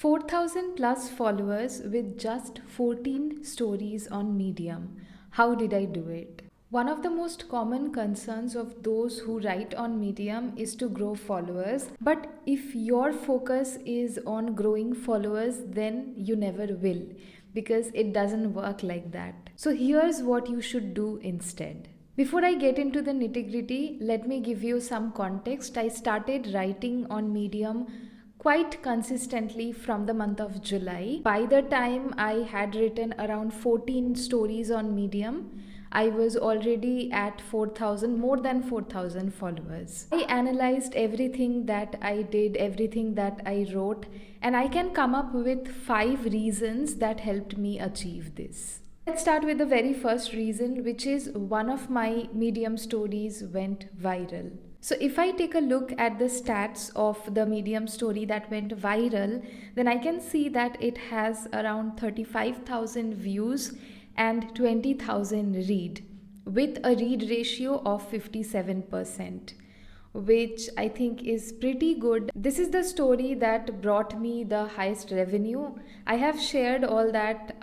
4,000 plus followers with just 14 stories on Medium. How did I do it? One of the most common concerns of those who write on Medium is to grow followers. But if your focus is on growing followers, then you never will, because it doesn't work like that. So here's what you should do instead. Before I get into the nitty gritty, let me give you some context. I started writing on Medium quite consistently from the month of July. By the time I had written around 14 stories on Medium, I was already at 4,000, more than 4,000 followers. I analyzed everything that I did, everything that I wrote, and I can come up with 5 reasons that helped me achieve this. Let's start with the very first reason, which is one of my Medium stories went viral. So if I take a look at the stats of the Medium story that went viral, then I can see that it has around 35,000 views and 20,000 read, with a read ratio of 57%, which I think is pretty good. This is the story that brought me the highest revenue. I have shared all that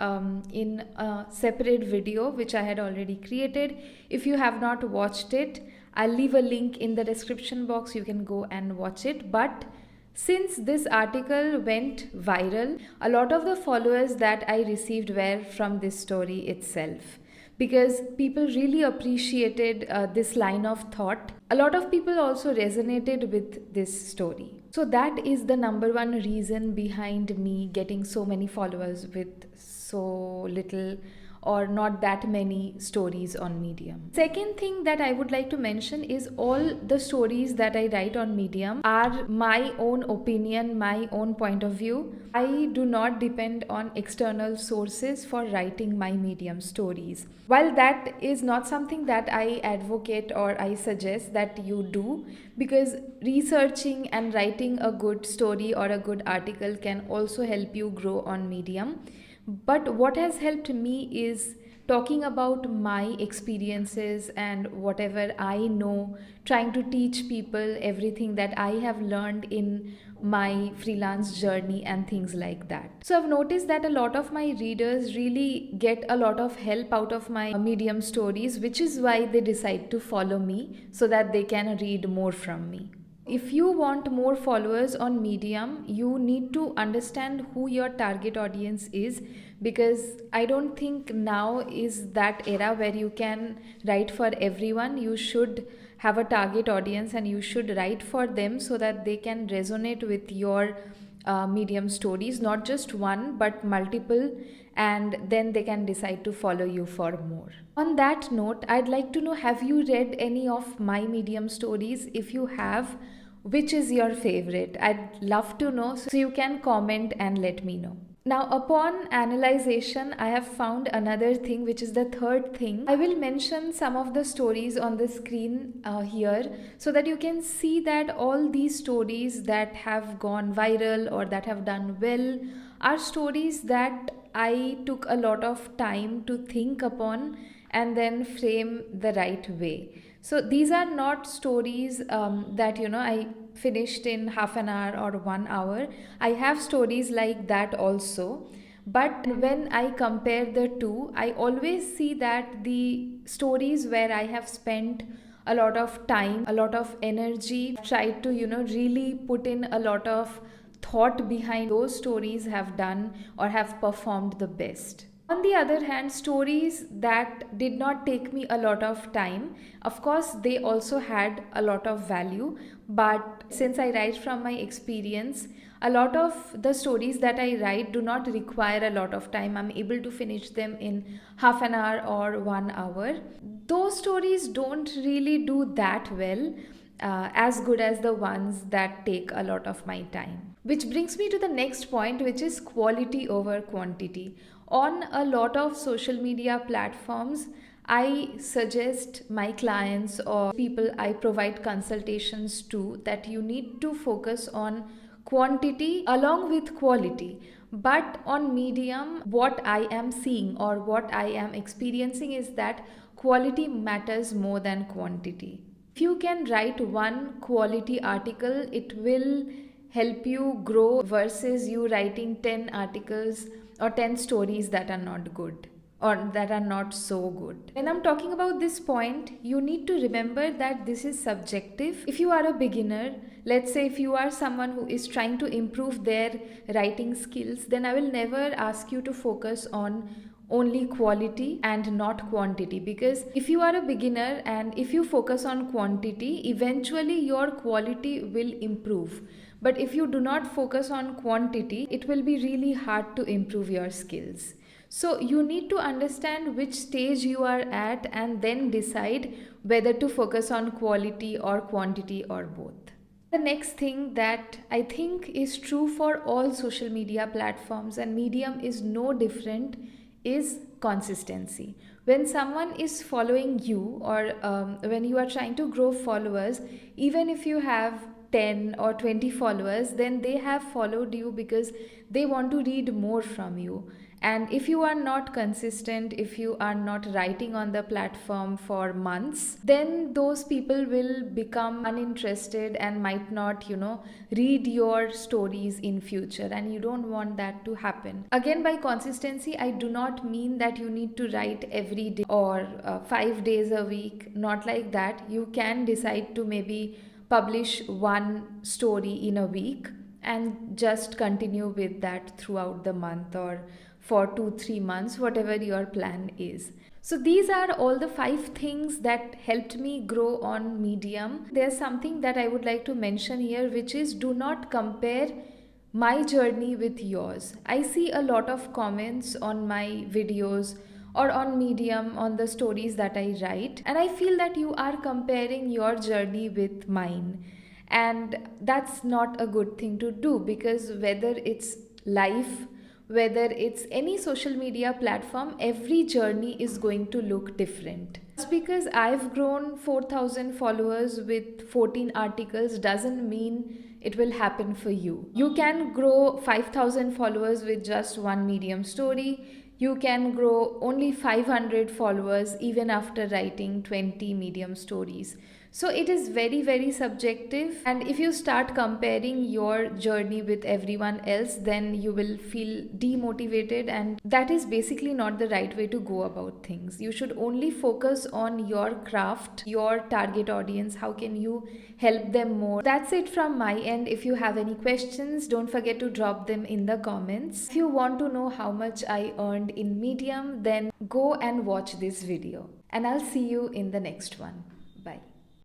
in a separate video which I had already created. If you have not watched it, I'll leave a link in the description box. You can go and watch it. But since this article went viral, a lot of the followers that I received were from this story itself, because people really appreciated this line of thought. A lot of people also resonated with this story. So that is the number one reason behind me getting so many followers with so little or not that many stories on Medium. Second thing that I would like to mention is all the stories that I write on Medium are my own opinion, my own point of view. I do not depend on external sources for writing my Medium stories. While that is not something that I advocate or I suggest that you do, because researching and writing a good story or a good article can also help you grow on Medium. But what has helped me is talking about my experiences and whatever I know, trying to teach people everything that I have learned in my freelance journey and things like that. So I've noticed that a lot of my readers really get a lot of help out of my Medium stories, which is why they decide to follow me so that they can read more from me. If you want more followers on Medium, you need to understand who your target audience is, because I don't think now is that era where you can write for everyone. You should have a target audience and you should write for them so that they can resonate with your Medium stories, not just one but multiple, and then they can decide to follow you for more. On that note, I'd like to know, have you read any of my Medium stories? If you have, which is your favorite? I'd love to know, so you can comment and let me know. Now, upon analyzation, I have found another thing, which is the third thing. I will mention some of the stories on the screen here, so that you can see that all these stories that have gone viral or that have done well are stories that I took a lot of time to think upon and then frame the right way. So these are not stories that I finished in half an hour or 1 hour. I have stories like that also. But when I compare the two, I always see that the stories where I have spent a lot of time, a lot of energy, tried to, really put in a lot of thought behind, those stories have done or have performed the best. On the other hand, stories that did not take me a lot of time, of course, they also had a lot of value. But since I write from my experience, a lot of the stories that I write do not require a lot of time. I'm able to finish them in half an hour or 1 hour. Those stories don't really do that well. As good as the ones that take a lot of my time. Which brings me to the next point, which is quality over quantity. On a lot of social media platforms, I suggest my clients or people I provide consultations to that you need to focus on quantity along with quality. But on Medium, what I am seeing or what I am experiencing is that quality matters more than quantity. If you can write one quality article, it will help you grow versus you writing 10 articles or 10 stories that are not good or that are not so good. When I'm talking about this point, you need to remember that this is subjective. If you are a beginner, let's say if you are someone who is trying to improve their writing skills, then I will never ask you to focus on only quality and not quantity, because if you are a beginner and if you focus on quantity, eventually your quality will improve. But if you do not focus on quantity, it will be really hard to improve your skills. So you need to understand which stage you are at and then decide whether to focus on quality or quantity or both. The next thing that I think is true for all social media platforms, and Medium is no different, is consistency. When someone is following you, or when you are trying to grow followers, even if you have 10 or 20 followers, then they have followed you because they want to read more from you. And if you are not consistent, if you are not writing on the platform for months, then those people will become uninterested and might not, read your stories in future. And you don't want that to happen. Again, by consistency, I do not mean that you need to write every day or 5 days a week. Not like that. You can decide to maybe publish one story in a week and just continue with that throughout the month or for 2-3 months, whatever your plan is. So these are all the 5 things that helped me grow on Medium. There's something that I would like to mention here, which is do not compare my journey with yours. I see a lot of comments on my videos or on Medium on the stories that I write, and I feel that you are comparing your journey with mine. And that's not a good thing to do, because whether it's life, whether it's any social media platform, every journey is going to look different. Just because I've grown 4,000 followers with 14 articles doesn't mean it will happen for you. You can grow 5,000 followers with just one Medium story. You can grow only 500 followers even after writing 20 Medium stories. So it is very, very subjective. And if you start comparing your journey with everyone else, then you will feel demotivated. And that is basically not the right way to go about things. You should only focus on your craft, your target audience. How can you help them more? That's it from my end. If you have any questions, don't forget to drop them in the comments. If you want to know how much I earned in Medium, then go and watch this video. And I'll see you in the next one.